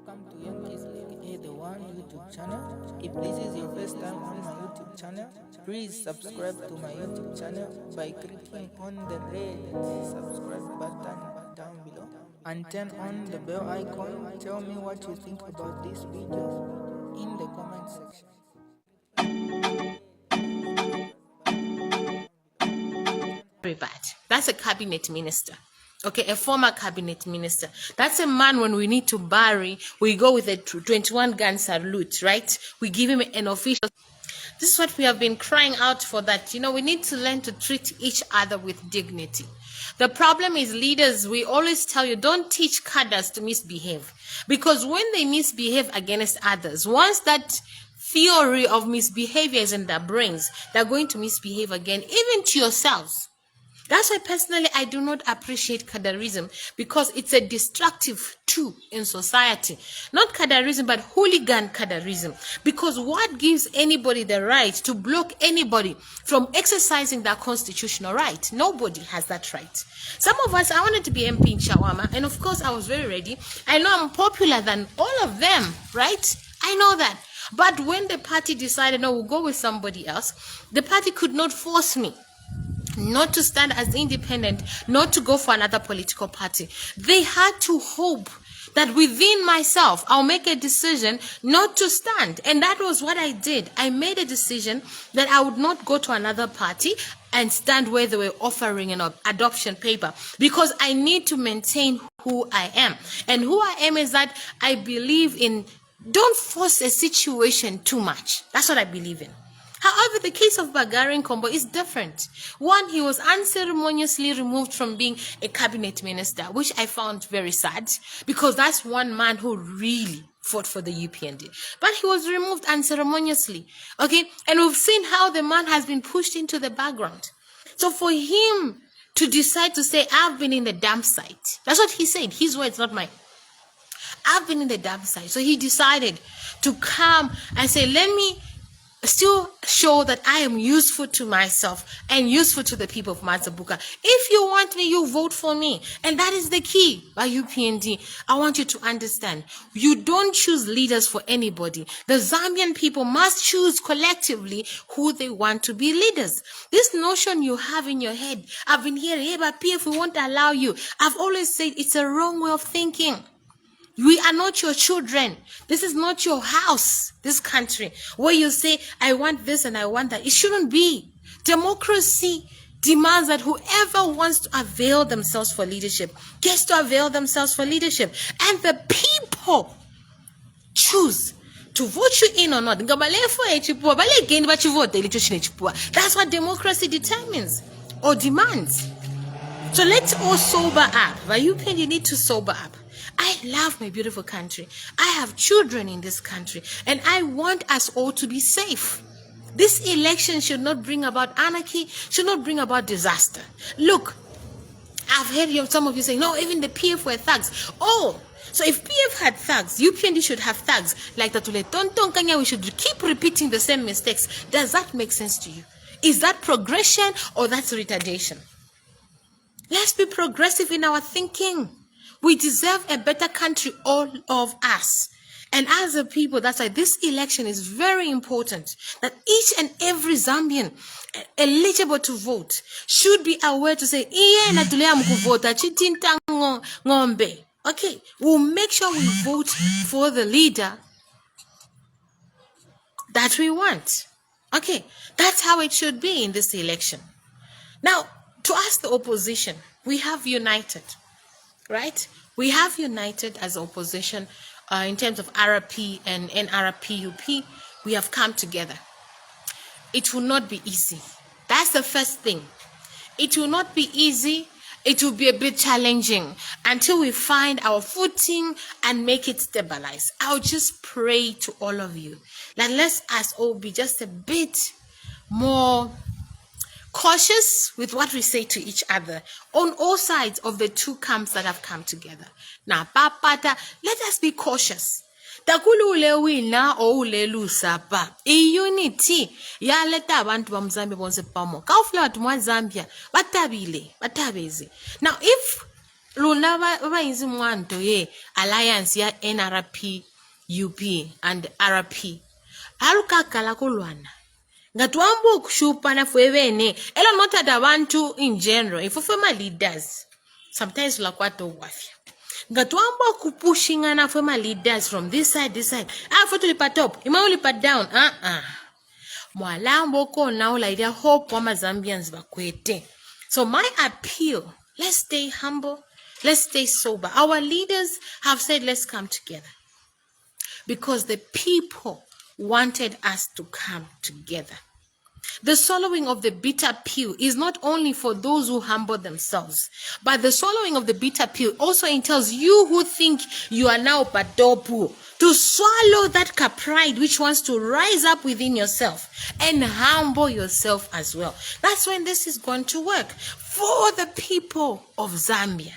welcome to Young Kizzy, the one YouTube channel. If this is your first time on my YouTube channel, please subscribe to my YouTube channel by clicking on the red subscribe button down below and turn on the bell icon. Tell me what you think about this video in the comment section. Very bad. That's a cabinet minister. Okay, a former cabinet minister. That's a man when we need to bury, we go with a 21 gun salute, right? We give him an official. This is what we have been crying out for, that, we need to learn to treat each other with dignity. The problem is, leaders, we always tell you, don't teach cadres to misbehave. Because when they misbehave against others, once that theory of misbehavior is in their brains, they're going to misbehave again, even to yourselves. That's why personally I do not appreciate cadarism, because it's a destructive tool in society. Not cadarism, but hooligan cadarism. Because what gives anybody the right to block anybody from exercising their constitutional right? Nobody has that right. Some of us, I wanted to be MP in Shawama, and of course I was very ready. I know I'm popular than all of them, right? I know that. But when the party decided, no, we'll go with somebody else, the party could not force me not to stand as independent, not to go for another political party. They had to hope that within myself, I'll make a decision not to stand. And that was what I did. I made a decision that I would not go to another party and stand where they were offering an adoption paper, because I need to maintain who I am. And who I am is that I believe in, don't force a situation too much. That's what I believe in. However, the case of Bagarin Kombo is different. One, he was unceremoniously removed from being a cabinet minister, which I found very sad, because that's one man who really fought for the UPND. But he was removed unceremoniously. Okay? And we've seen how the man has been pushed into the background. So for him to decide to say, I've been in the dump site, that's what he said. His words, not mine. I've been in the dump site. So he decided to come and say, let me still show that I am useful to myself and useful to the people of Mazabuka. If you want me, you vote for me. And that is the key by UPND. I want you to understand, you don't choose leaders for anybody. The Zambian people must choose collectively who they want to be leaders. This notion you have in your head, I've been here, hey, but PF, we won't allow you. I've always said it's a wrong way of thinking. We are not your children. This is not your house, this country, where you say, I want this and I want that. It shouldn't be. Democracy demands that whoever wants to avail themselves for leadership gets to avail themselves for leadership. And the people choose to vote you in or not. That's what democracy determines or demands. So let's all sober up. You need to sober up. I love my beautiful country. I have children in this country, and I want us all to be safe. This election should not bring about anarchy, should not bring about disaster. Look, I've heard some of you saying, no, even the PF were thugs. Oh, so if PF had thugs, UPND should have thugs. Like Tatule Tonton Kanya, we should keep repeating the same mistakes. Does that make sense to you? Is that progression or that's retardation? Let's be progressive in our thinking. We deserve a better country, all of us. And as a people, that's why this election is very important. That each and every Zambian eligible to vote should be aware to say, okay, we'll make sure we vote for the leader that we want. Okay, that's how it should be in this election. Now, to us, the opposition, we have united. Right? We have united as opposition in terms of RP and NRPUP. We have come together. It will not be easy. That's the first thing. It will not be easy. It will be a bit challenging until we find our footing and make it stabilize. I'll just pray to all of you that let us all be just a bit more cautious with what we say to each other on all sides of the two camps that have come together. Now, papata, let us be cautious. Takulu ule wina o ule lusapa. Unity ya leta abantu ba Mzambia bonse pamo. Kaufla watu mwa Zambia batabile, batabeze. Now, if luna va inzi mwanto ye alliance ya NRP UP and RP alukakala kulwana ngatwamba okushupana fwe bene elo not at abantu in general if fwe leaders sometimes lakwata wafya ngatwamba okupushingana fwe leaders from this side fwe tulipa top ima ulipa down mwalambo kona ulaida hope wa Zambians bakwete. So my appeal, let's stay humble, let's stay sober. Our leaders have said let's come together because the people wanted us to come together. The swallowing of the bitter pill is not only for those who humble themselves, but the swallowing of the bitter pill also entails you who think you are now patopu to swallow that pride which wants to rise up within yourself and humble yourself as well. That's when this is going to work for the people of Zambia.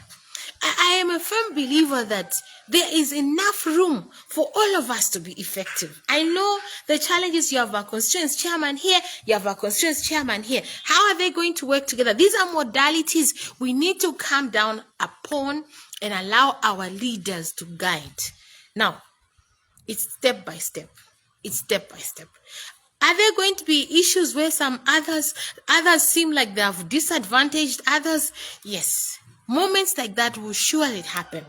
I am a firm believer that there is enough room for all of us to be effective. I know the challenge is you have a constituents chairman here, you have a constituents chairman here. How are they going to work together? These are modalities we need to come down upon and allow our leaders to guide. Now, it's step by step. It's step by step. Are there going to be issues where some others seem like they have disadvantaged others? Yes. Moments like that will surely happen.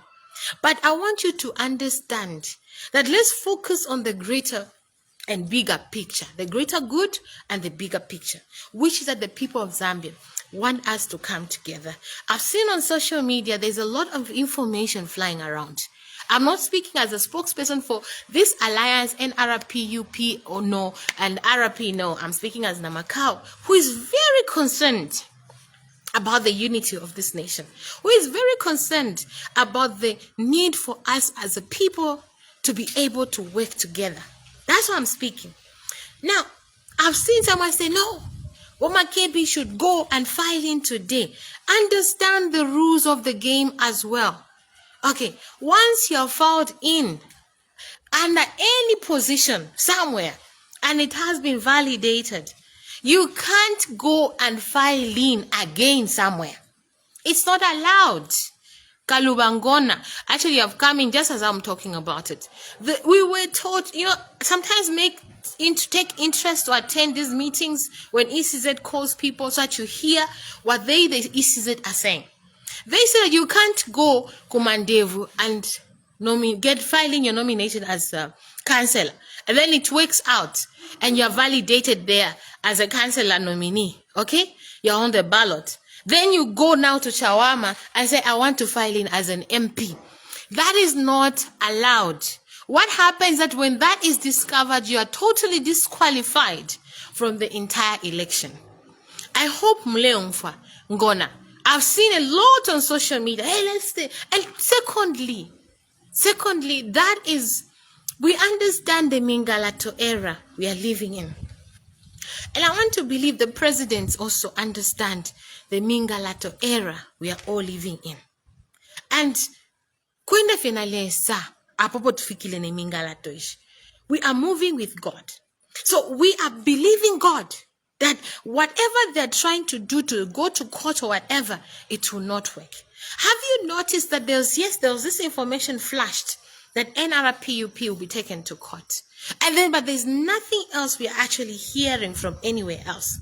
But I want you to understand that let's focus on the greater and bigger picture, the greater good and the bigger picture, which is that the people of Zambia want us to come together. I've seen on social media, there's a lot of information flying around. I'm not speaking as a spokesperson for this alliance, NRP, UP, or no, and RP, no. I'm speaking as Namakau, who is very concerned about the unity of this nation, who is very concerned about the need for us as a people to be able to work together. That's why I'm speaking. Now, I've seen someone say, no, Woma KB should go and file in today. Understand the rules of the game as well. Okay, once you're filed in under any position somewhere and it has been validated, you can't go and file in again somewhere. It's not allowed. Kalubangona. Actually, I've come in just as I'm talking about it. We were taught, sometimes take interest to attend these meetings when ECZ calls people so that you hear what the ECZ are saying. They said you can't go Kumandevu and get filing your nomination as a councillor, and then it works out and you're validated there as a councillor nominee. Okay, you're on the ballot. Then you go now to Chawama and say, I want to file in as an MP. That is not allowed. What happens that when that is discovered, you are totally disqualified from the entire election. I hope Mleongfa Ngona. I've seen a lot on social media. Hey, let's stay. And secondly, that is, we understand the Mingalato era we are living in. And I want to believe the presidents also understand the Mingalato era we are all living in. And kwenda finale sa apopo tufikile ne Mingalato ish. We are moving with God. So we are believing God that whatever they're trying to do to go to court or whatever, it will not work. Have you noticed that there was this information flashed that NRPUP will be taken to court? But there's nothing else we're actually hearing from anywhere else.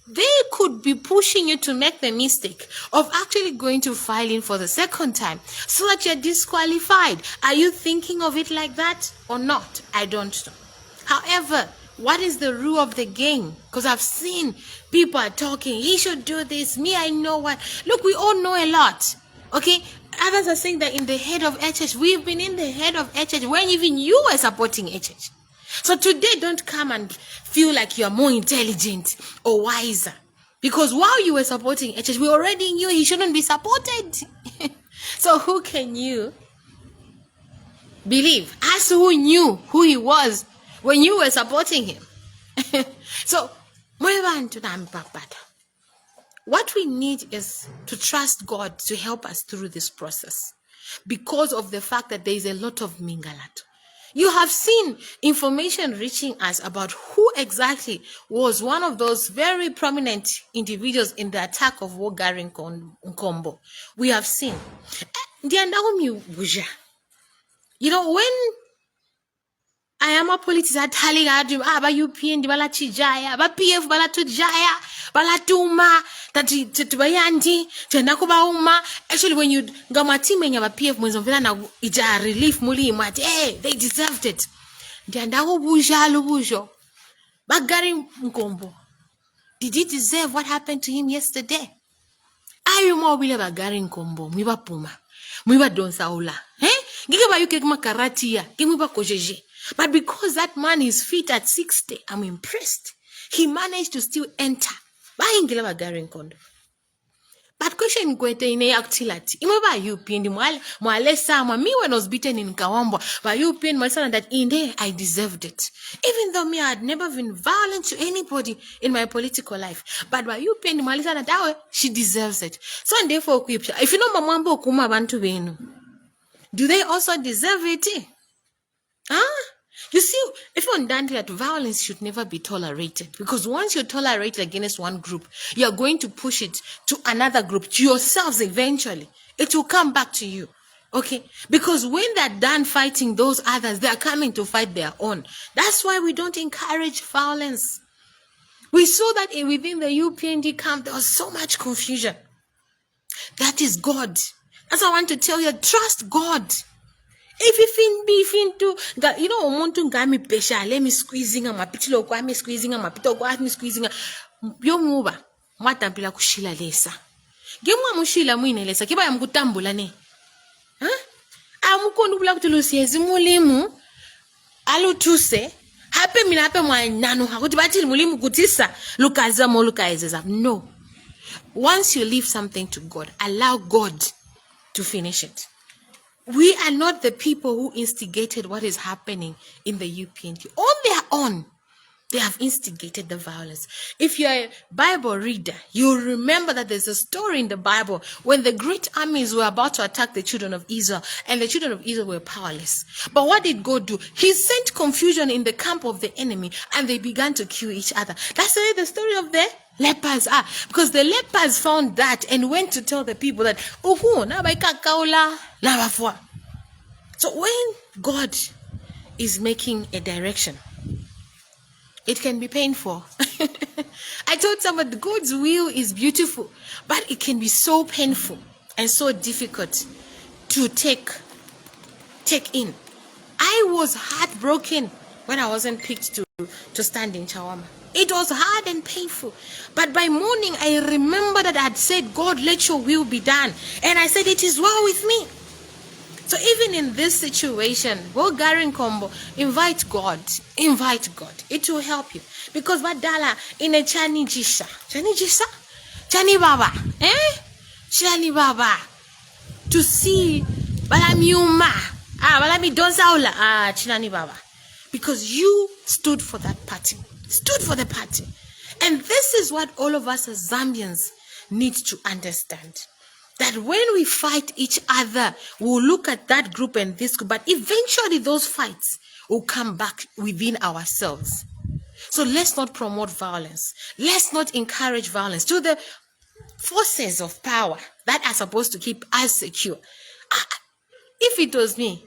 They could be pushing you to make the mistake of actually going to file in for the second time so that you're disqualified. Are you thinking of it like that or not? I don't know. However, what is the rule of the game? Because I've seen people are talking, he should do this, me, I know what. Look, we all know a lot, okay? Others are saying that in the head of HH, we've been in the head of HH when even you were supporting HH. So today, don't come and feel like you're more intelligent or wiser. Because while you were supporting HH, we already knew he shouldn't be supported. So who can you believe? As who knew who he was when you were supporting him. So, what we need is to trust God to help us through this process because of the fact that there is a lot of mingalato. You have seen information reaching us about who exactly was one of those very prominent individuals in the attack of Wogarin Nkombo. We have seen. You know, when I am a politician telling ba UPN bala chijaya, ba PF bala tujaya, bala tuma, tati tubayandi, tenda kuba uma. Actually, when you gamati menya ba PF mwenzo vila na ija relief muli imati, hey, they deserved it. Ndianda buja lubujo. Bagari Nkombo. Did he deserve what happened to him yesterday? Ayo mo wile bagari Nkombo, mwiba puma, mwiba don saula. Giga ba yuke kuma karatia, mwiba kojeje. But because that man is fit at 60, I'm impressed. He managed to still enter. Ba ingila bagari Nkombo. But question kwete ine actility. Imo ba UPN mwale sama me when I was beaten in Kawambo. Ba UPN mwale that inde I deserved it. Even though me I had never been violent to anybody in my political life. But ba UPN mwale that she deserves it. So and therefore if you know mamambo kuma bantu benu, do they also deserve it? You see, if you're understanding that violence should never be tolerated, because once you're tolerated against one group, you're going to push it to another group, to yourselves eventually. It will come back to you. Okay? Because when they're done fighting those others, they're coming to fight their own. That's why we don't encourage violence. We saw that within the UPND camp, there was so much confusion. That is God. That's why I want to tell you, trust God. If you do, you know, umuntu ngami pesha, let me squeezing a mapitilo kwa me squeezing a mapito kwa me squeezing a yo muba mwatampila kushila lesa. Gemwa mushila mwine lesa kiba ya mkutambula ne. Amukondu bula kutulusiezi mulimu alutuse hape minape mwa nanu hakuti batili mulimu kutisa lukaza mo lukaezeza. No. Once you leave something to God, allow God to finish it. We are not the people who instigated what is happening in the UPND. On their own, they have instigated the violence. If you're a Bible reader, you'll remember that there's a story in the Bible when the great armies were about to attack the children of Israel, and the children of Israel were powerless. But what did God do? He sent confusion in the camp of the enemy, and they began to kill each other. That's the story of the lepers are, because the lepers found that and went to tell the people that so when God is making a direction, it can be painful. I told someone God's will is beautiful, but it can be so painful and so difficult to take in. I was heartbroken when I wasn't picked to stand in Chawama. It was hard and painful. But by morning, I remember that I had said, God, let your will be done. And I said, it is well with me. So even in this situation, Garin Combo, invite God. Invite God. It will help you. Because Badala in a Chani Jisha. Chani Baba. Chani Baba. To see Balamiuma. Balami Donzaula. Chani Baba. Because you stood for that party. Stood for the party. And this is what all of us as Zambians need to understand. That when we fight each other, we'll look at that group and this group, but eventually those fights will come back within ourselves. So let's not promote violence. Let's not encourage violence to the forces of power that are supposed to keep us secure. If it was me,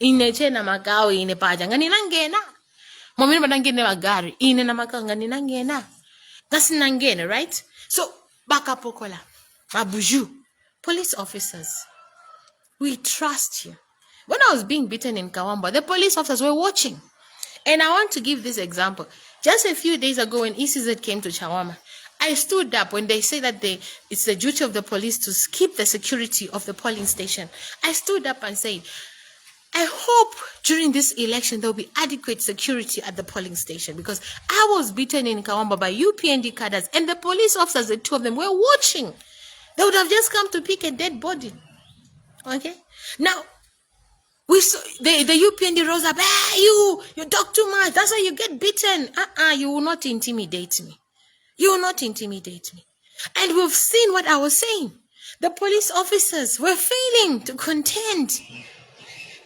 inechena makao inepaja ngani nangena momini badangene bagari ine na makao ngani nangena ngasi nangena, right? So bakapokola babuju police officers, we trust you. When I was being beaten in Kawamba, the police officers were watching. And I want to give this example. Just a few days ago when ECZ came to Chawama, I stood up when they say that it's the duty of the police to keep the security of the polling station. I stood up and said, I hope during this election there will be adequate security at the polling station, because I was beaten in Kawamba by UPND cadres and the police officers, the two of them, were watching. They would have just come to pick a dead body. Okay? Now, we saw the UPND rose up. Hey, you talk too much. That's why you get beaten. You will not intimidate me. You will not intimidate me. And we've seen what I was saying. The police officers were failing to contend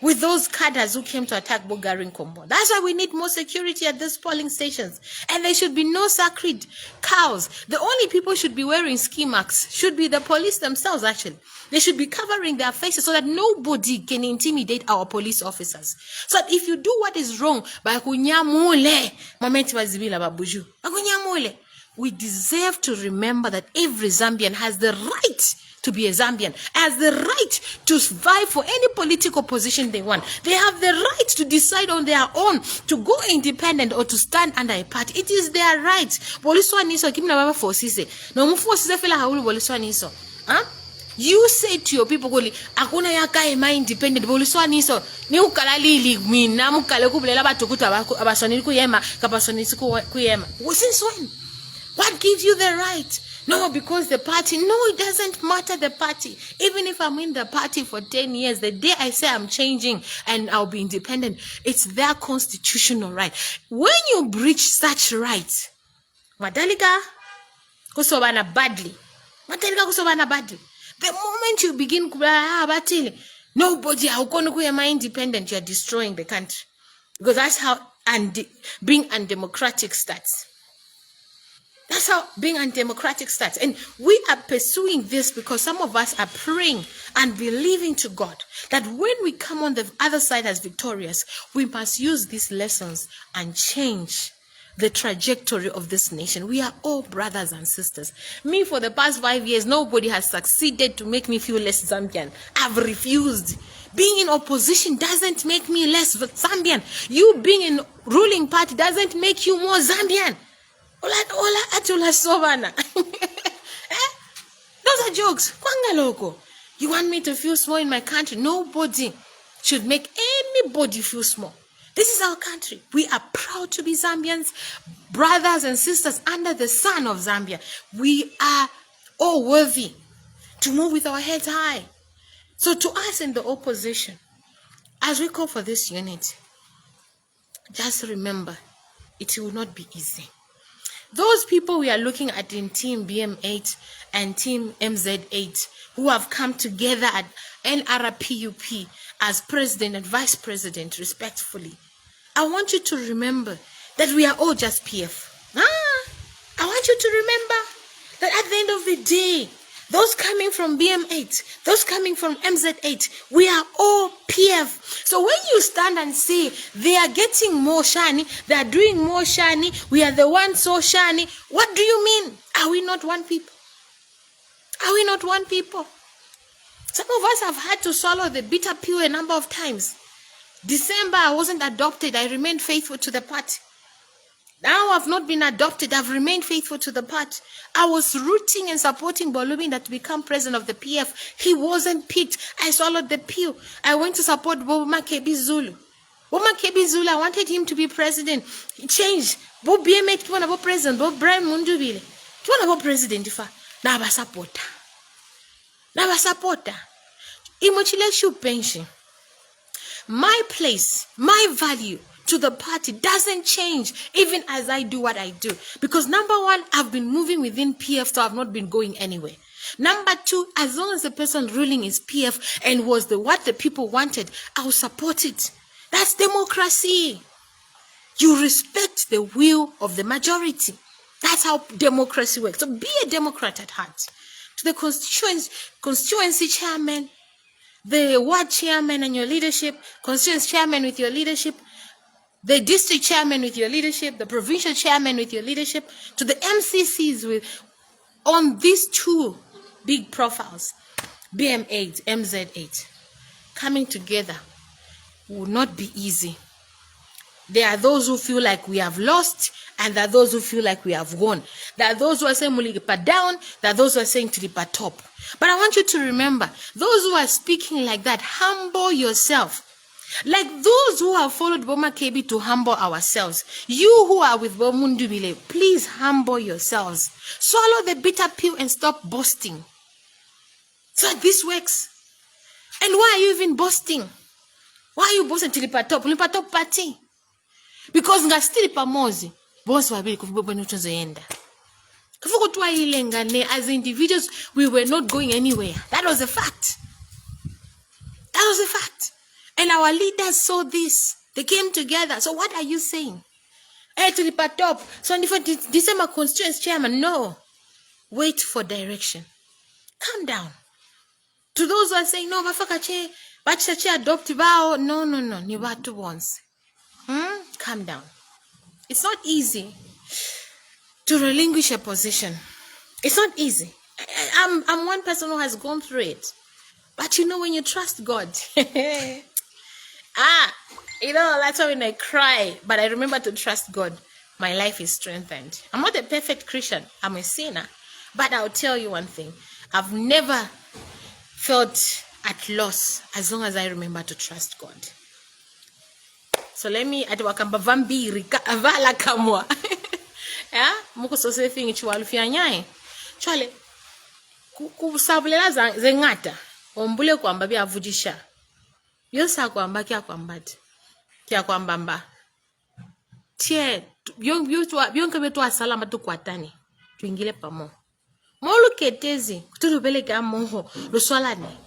with those cadres who came to attack Bogarin Kombo. That's why we need more security at these polling stations. And there should be no sacred cows. The only people should be wearing ski masks should be the police themselves, actually. They should be covering their faces so that nobody can intimidate our police officers. So that if you do what is wrong, we deserve to remember that every Zambian has the right to be a Zambian, has the right to vie for any political position they want. They have the right to decide on their own, to go independent or to stand under a party. It is their right. You say to your people, "Akuna yaka ema independent." Boliswaniso ni ukalalili mina mukale kubulela batukuta abasonili kuyema kabasonili kuyema. Since when? What gives you the right? No, because the party. No, it doesn't matter the party. Even if I'm in the party for 10 years, the day I say I'm changing and I'll be independent, it's their constitutional right. When you breach such rights, Madalika kusobana badly. Madalika kusobana badly. The moment you begin nobody independent, you're destroying the country. Because that's how being undemocratic starts. That's how being undemocratic starts. And we are pursuing this because some of us are praying and believing to God that when we come on the other side as victorious, we must use these lessons and change the trajectory of this nation. We are all brothers and sisters. Me, for the past 5 years, nobody has succeeded to make me feel less Zambian. I've refused. Being in opposition doesn't make me less Zambian. You being in ruling party doesn't make you more Zambian. Those are jokes. You want me to feel small in my country? Nobody should make anybody feel small. This is our country. We are proud to be Zambians, brothers and sisters under the sun of Zambia. We are all worthy to move with our heads high. So to us in the opposition, as we call for this unity, just remember, it will not be easy. Those people we are looking at in Team BM8 and Team MZ8 who have come together at NRPUP as president and vice president, respectfully, I want you to remember that we are all just PF. I want you to remember that at the end of the day, those coming from BM8, those coming from MZ8, we are all PF. So when you stand and say they are getting more shiny, they are doing more shiny, we are the ones so shiny, what do you mean? Are we not one people? Are we not one people? Some of us have had to swallow the bitter pill a number of times. December, I wasn't adopted. I remained faithful to the party. Now I've not been adopted. I've remained faithful to the party. I was rooting and supporting Bolubinda to become president of the PF. He wasn't picked. I swallowed the pill. I went to support Boma Kebi Zulu. Boma Kebi Zulu, I wanted him to be president. He changed. Bo BMH kiwana bo president. Bo Brian Mundubile. Kiwana bo president ifa. Na ba supporter. Na ba supporter. Imochile shu pension. My place, my value to the party doesn't change even as I do what I do. Because number one, I've been moving within PF, so I've not been going anywhere. Number two, as long as the person ruling is PF and was what the people wanted, I will support it. That's democracy. You respect the will of the majority. That's how democracy works. So be a Democrat at heart. To the constituency chairman, the ward chairman and your leadership, constituency chairman with your leadership, the district chairman with your leadership, the provincial chairman with your leadership, to the MCCs on these two big profiles, BM8, MZ8, coming together will not be easy. There are those who feel like we have lost, and there are those who feel like we have won. There are those who are saying Mulipa down, there are those who are saying Tulipa top. But I want you to remember, those who are speaking like that, humble yourself. Like those who have followed Boma KB to humble ourselves. You who are with Bomundubile, please humble yourselves. Swallow the bitter pill and stop boasting. So this works. And why are you even boasting? Why are you boasting Tulipa top? Tulipa top party. Because nga still pamozi, boss wabili kufubo nuchozoenda. Kufuko tuwa ilengane, as individuals, we were not going anywhere. That was a fact. That was a fact. And our leaders saw this. They came together. So what are you saying? Hey, to the top. So December constituency chairman, no. Wait for direction. Calm down. To those who are saying, no, bachache adopt bao. No. Ni watu once. Calm down. It's not easy to relinquish a position. It's not easy. I'm one person who has gone through it. But when you trust God, that's why when I cry, but I remember to trust God, my life is strengthened. I'm not a perfect Christian. I'm a sinner. But I'll tell you one thing. I've never felt at loss as long as I remember to trust God. So let me atwakamba vambiri avala kamwa. Yeah, muko sose thing chiwalufia nyae. Chale kusabulela zengata. Ombule kwamba byavujisha. Yosa kwamba kya kwambati. Kya kwambamba. Tie byonke betu asalama tukwatani. Tuingile pamo. Molu ketezi kutubeleka moho luswalane.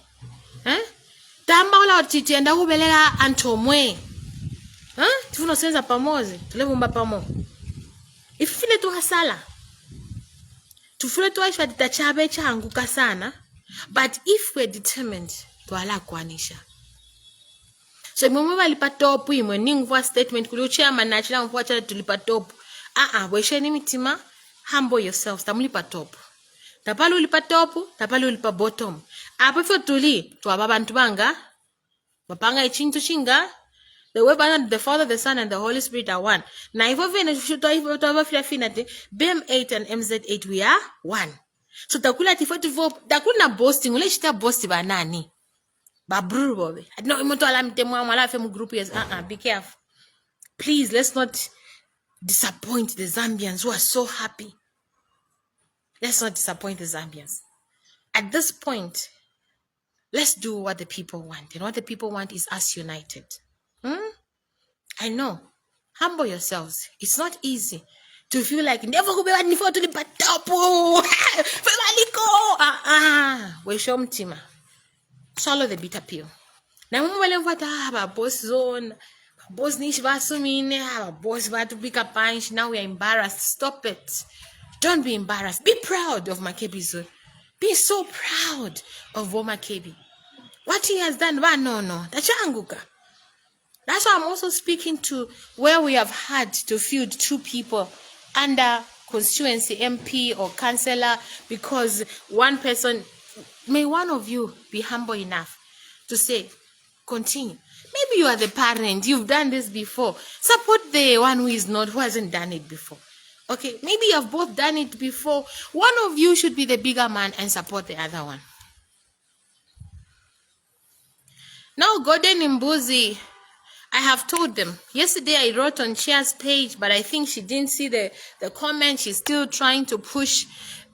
Tamba ula otitienda kubelela antomwe. Tufuno senza pamozi, tulebumba pamo. Ifile tu hasala. Tufule tu aisha ditachabe changuka sana. But if we're determined, tuala kwanisha. So mwe walipa topu imwe ningwa statement kuli chairman na chila mfuacha tulipa topu. Wesheni mitima, humble yourselves, tamulipa topu. Tapalu ulipa topu, tapalu ulipa bottom. Fyo tuli, tuwababantu banga, bapanga ichintu chinga. The way the Father, the Son, and the Holy Spirit are one. Now, if we BM8 and MZ8, we are one. So takula takuna boasting, ule shita boasti ba nani. Ba bruru bobe. No, imoto alamite mwala femu group yes. Be careful. Please, let's not disappoint the Zambians who are so happy. Let's not disappoint the Zambians. At this point, let's do what the people want. And what the people want is us united. I know. Humble yourselves. It's not easy to feel like never go back before to the patapo. Tima. Swallow the bitter pill. Now boss zone. Boss niche vasumine. Boss va to pick a punch. Now we are embarrassed. Stop it. Don't be embarrassed. Be proud of Makebi zone. Be so proud of Makebi. What he has done. No. Tachanguka. That's why I'm also speaking to where we have had to field 2 people under constituency MP or councillor because one person, may one of you be humble enough to say, continue. Maybe you are the parent, you've done this before. Support the one who hasn't done it before. Okay, maybe you have both done it before. One of you should be the bigger man and support the other one. Now, Golden Mbuzi, I have told them. Yesterday I wrote on Chia's page, but I think she didn't see the comment. She's still trying to push.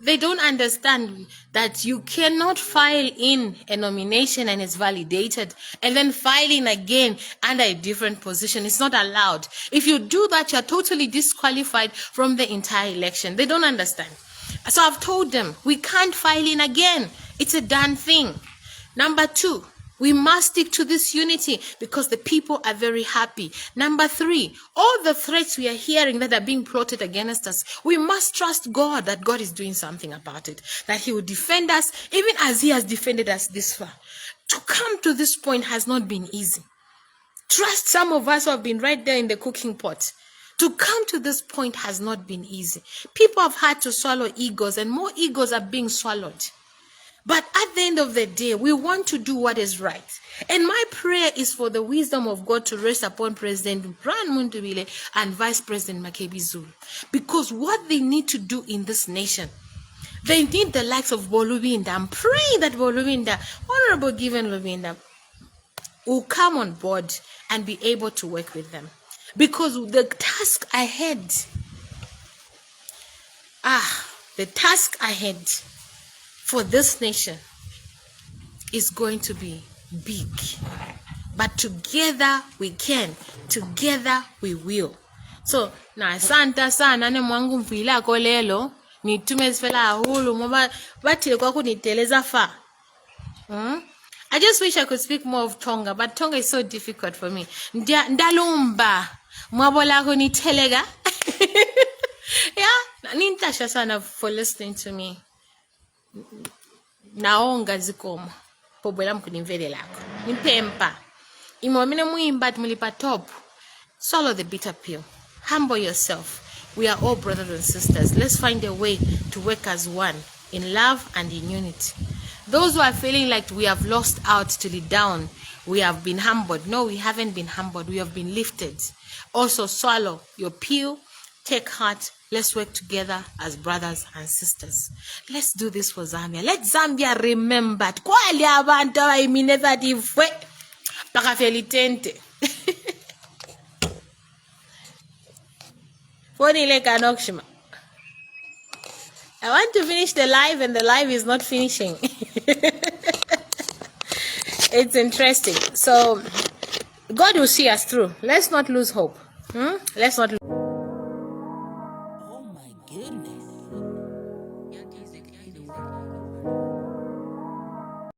They don't understand that you cannot file in a nomination and it's validated and then file in again under a different position. It's not allowed. If you do that, you're totally disqualified from the entire election. They don't understand. So I've told them, we can't file in again. It's a done thing. Number 2. We must stick to this unity because the people are very happy. Number 3, all the threats we are hearing that are being plotted against us, we must trust God that God is doing something about it, that he will defend us even as he has defended us this far. To come to this point has not been easy. Trust some of us who have been right there in the cooking pot. To come to this point has not been easy. People have had to swallow egos and more egos are being swallowed. But at the end of the day, we want to do what is right. And my prayer is for the wisdom of God to rest upon President Brian Mundubile and Vice President Makebi Zulu. Because what they need to do in this nation, they need the likes of Bolubinda. I'm praying that Bolubinda, Honorable Given Lubinda, will come on board and be able to work with them. Because the task ahead, for this nation is going to be big. But together we can. Together we will. So, na santa sana ne mwangu mfila kolelo ni tumezifela hulu mwaba batile kwa kuniteleza fa. I just wish I could speak more of Tonga, but Tonga is so difficult for me. Ndalumba. Mwabola ko ni telega. Yeah, nintasha sana for listening to me. Naonga zikomo. Pobwela mkunimvele lako. Nimpempa. Imwamine muimba tumulipa top. Swallow the bitter pill. Humble yourself. We are all brothers and sisters. Let's find a way to work as one, in love and in unity. Those who are feeling like we have lost out to the down, we have been humbled. No, we haven't been humbled. We have been lifted. Also, swallow your pill. Take heart. Let's work together as brothers and sisters. Let's do this for Zambia. Let Zambia remember. Kwali abantu abayimineza divwe. Pakafelitente. I want to finish the live and the live is not finishing. It's interesting. So God will see us through. Let's not lose hope. Let's not lose